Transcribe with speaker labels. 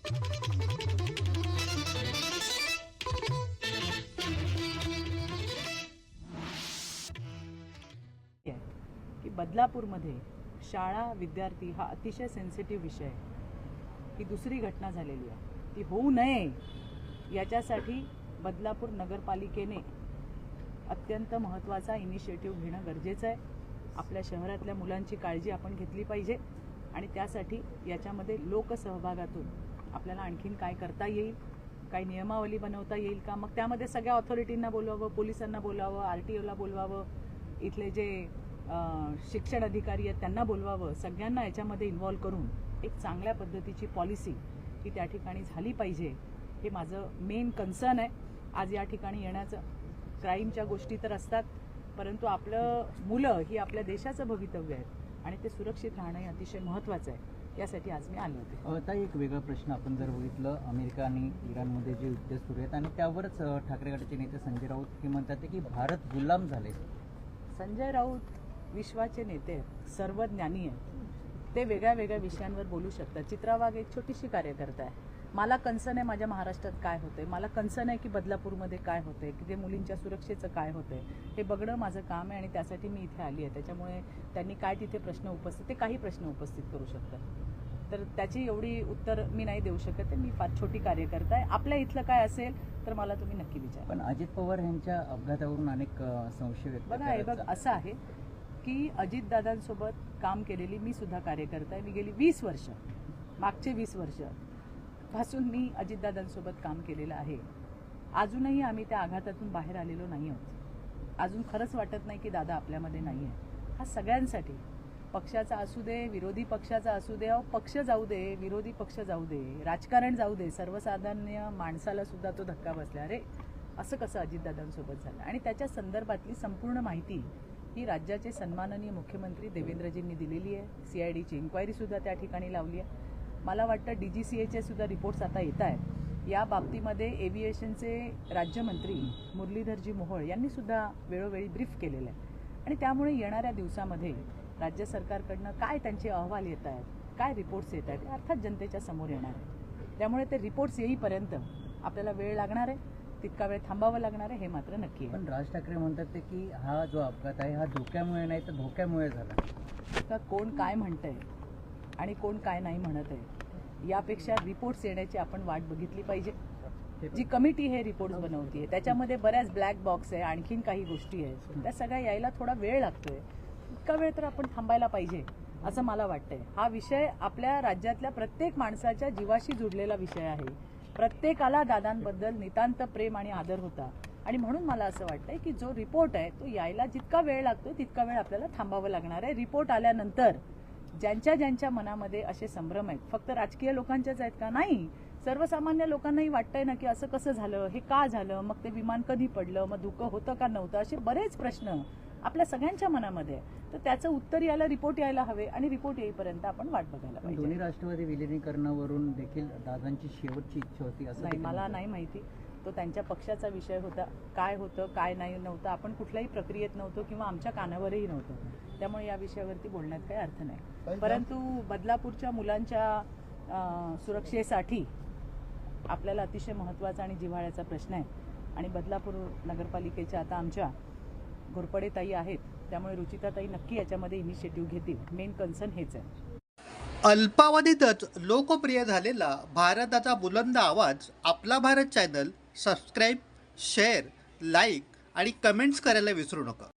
Speaker 1: की बदलापूरमध्ये शाळा विद्यार्थी हा अतिशय सेन्सिटिव्ह विषय आहे. ही दुसरी घटना झालेली आहे, ती होऊ नये याच्यासाठी बदलापूर नगरपालिकेने अत्यंत महत्त्वाचा इनिशिएटिव्ह घेणं गरजेचं आहे. आपल्या शहरातल्या मुलांची काळजी आपण घेतली पाहिजे आणि त्यासाठी याच्यामध्ये लोकसहभागातून आपल्याला आणखीन काय करता येईल, काही नियमावली बनवता येईल का, मग त्यामध्ये सगळ्या ऑथॉरिटींना बोलवावं, पोलिसांना बोलावं, RTOला बोलवावं, इथले जे शिक्षण अधिकारी आहेत त्यांना बोलवावं, सगळ्यांना याच्यामध्ये इन्व्हॉल्व करून एक चांगल्या पद्धतीची पॉलिसी ही त्या ठिकाणी झाली पाहिजे. हे माझं मेन कन्सर्न आहे. आज या ठिकाणी येण्याचं क्राईमच्या गोष्टी तर असतात, परंतु आपलं मुलं ही आपल्या देशाचं भवितव्य आहे आणि ते सुरक्षित राहणं हे अतिशय महत्त्वाचं आहे. यासाठी आज मी आले होते.
Speaker 2: आता एक वेगळा प्रश्न आपण जर बघितलं, अमेरिका आणि इराणमध्ये जे युद्ध सुरू आहेत आणि त्यावरच ठाकरे गटाचे नेते संजय राऊत हे म्हणतात की भारत गुलाम झाले.
Speaker 1: संजय राऊत विश्वाचे नेते आहेत, सर्वज्ञानी आहेत, ते वेगळ्या वेगळ्या विषयांवर बोलू शकतात. चित्रा वाघ एक छोटीशी कार्यकर्ता आहे. मला कन्सर्न आहे माझ्या महाराष्ट्रात काय होतंय, मला कन्सर्न आहे की बदलापूरमध्ये काय होतंय, की ते मुलींच्या सुरक्षेचं काय होतंय हे बघणं माझं काम आहे आणि त्यासाठी मी इथे आली आहे. त्याच्यामुळे त्यांनी काय तिथे प्रश्न उपस्थित, ते काही प्रश्न उपस्थित करू शकतात, तर त्याची एवढी उत्तर मी नाही देऊ शकत. मी फार छोटी कार्यकर्ता आहे. आपल्या इथलं काय असेल तर मला तुम्ही नक्की विचारा.
Speaker 2: पण अजित पवार यांच्या अपघातावरून अनेक संशय व्यक्त
Speaker 1: बघा, हे बघ असं आहे की अजितदादांसोबत काम केलेली मी सुद्धा कार्यकर्ता आहे. मी गेली 20 वर्ष, मागचे 20 वर्ष पासून मी अजितदादांसोबत काम केलेलं आहे. अजूनही आम्ही त्या आघातातून बाहेर आलेलो नाही आहोत. अजून खरंच वाटत नाही की दादा आपल्यामध्ये नाही आहे. हा सगळ्यांसाठी, पक्षाचा असू दे, विरोधी पक्षाचा असू दे, पक्ष जाऊ दे, विरोधी पक्ष जाऊ दे, राजकारण जाऊ दे, सर्वसाधारण माणसाला सुद्धा तो धक्का बसला. अरे असं कसं अजितदादांसोबत झालं, आणि त्याच्या संदर्भातली संपूर्ण माहिती ही राज्याचे सन्माननीय मुख्यमंत्री देवेंद्रजींनी दिलेली आहे. CIDची इन्क्वायरी सुद्धा त्या ठिकाणी लावली आहे. मला वाटतं DGCAचे सुद्धा रिपोर्ट्स आता येत आहेत. या बाबतीमध्ये एव्हिएशनचे राज्यमंत्री मुरलीधरजी मोहोळ यांनी सुद्धा वेळोवेळी ब्रीफ केलेलं आहे आणि त्यामुळे येणाऱ्या दिवसामध्ये राज्य सरकारकडनं काय त्यांचे अहवाल येत आहेत, काय रिपोर्ट्स येत आहेत, अर्थात जनतेच्या समोर येणार आहे. त्यामुळे ते रिपोर्ट्स येईपर्यंत आपल्याला वेळ लागणार आहे, तितका वेळ थांबावं लागणार आहे, हे मात्र नक्की आहे.
Speaker 2: पण राज ठाकरे म्हणतात की हा जो अपघात आहे हा धोक्यामुळे नाही तर धोक्यामुळे झाला.
Speaker 1: का कोण काय म्हणतंय आणि कोण काय नाही म्हणत आहे यापेक्षा रिपोर्ट्स येण्याची आपण वाट बघितली पाहिजे. जी कमिटी हे रिपोर्ट्स बनवतीये त्याच्यामध्ये बऱ्याच ब्लॅक बॉक्स आहे, आणखीन काही गोष्टी आहेत, त्या सगळ्या यायला थोडा वेळ लागतोय. इतका वेळ तर आपण थांबायला पाहिजे असं मला वाटतंय. हा विषय आपल्या राज्यातल्या प्रत्येक माणसाच्या जीवाशी जुडलेला विषय आहे. प्रत्येकाला दादांबद्दल नितांत प्रेम आणि आदर होता आणि म्हणून मला असं वाटतंय की जो रिपोर्ट आहे तो यायला जितका वेळ लागतो तितका वेळ आपल्याला थांबावं लागणार आहे. रिपोर्ट आल्यानंतर ज्यांच्या मनामध्ये असे संभ्रम आहेत, फक्त राजकीय लोकांच्याच आहेत का? नाही, सर्वसामान्य लोकांनाही वाटतंय ना की असं कसं झालं, हे का झालं, मग ते विमान कधी पडलं, मग धुकं होतं का नव्हतं, असे बरेच प्रश्न आपल्या सगळ्यांच्या मनामध्ये आहे. तर त्याचं उत्तर यायला, रिपोर्ट यायला हवे आणि रिपोर्ट येईपर्यंत आपण वाट बघायला पाहिजे.
Speaker 2: दोन्ही राष्ट्रवादी विलिनीकरणावरून देखील दादांची शेवटची इच्छा होती असं
Speaker 1: नाही, मला नाही माहिती. तो त्यांच्या पक्षाचा विषय होता. काय होतं काय नाही नव्हतं आपण कुठल्याही प्रक्रियेत नव्हतो किंवा आमच्या कानावरही नव्हतं. त्यामुळे या विषयावरती बोलण्यात काही अर्थ नाही. परंतु बदलापूरच्या मुलांच्या सुरक्षेसाठी आपल्याला अतिशय महत्त्वाचा आणि जिव्हाळ्याचा प्रश्न आहे आणि बदलापूर नगरपालिकेच्या आता आमच्या घोरपडे ताई आहेत, त्यामुळे रुचिताताई नक्की याच्यामध्ये इनिशिएटिव्ह घेतील. मेन कन्सर्न हेच आहे.
Speaker 3: अल्पावधीतच लोकप्रिय झालेला भारताचा बुलंद आवाज आपला Bharat channel subscribe, share, like आणि कमेंट्स करायला विसरू नका.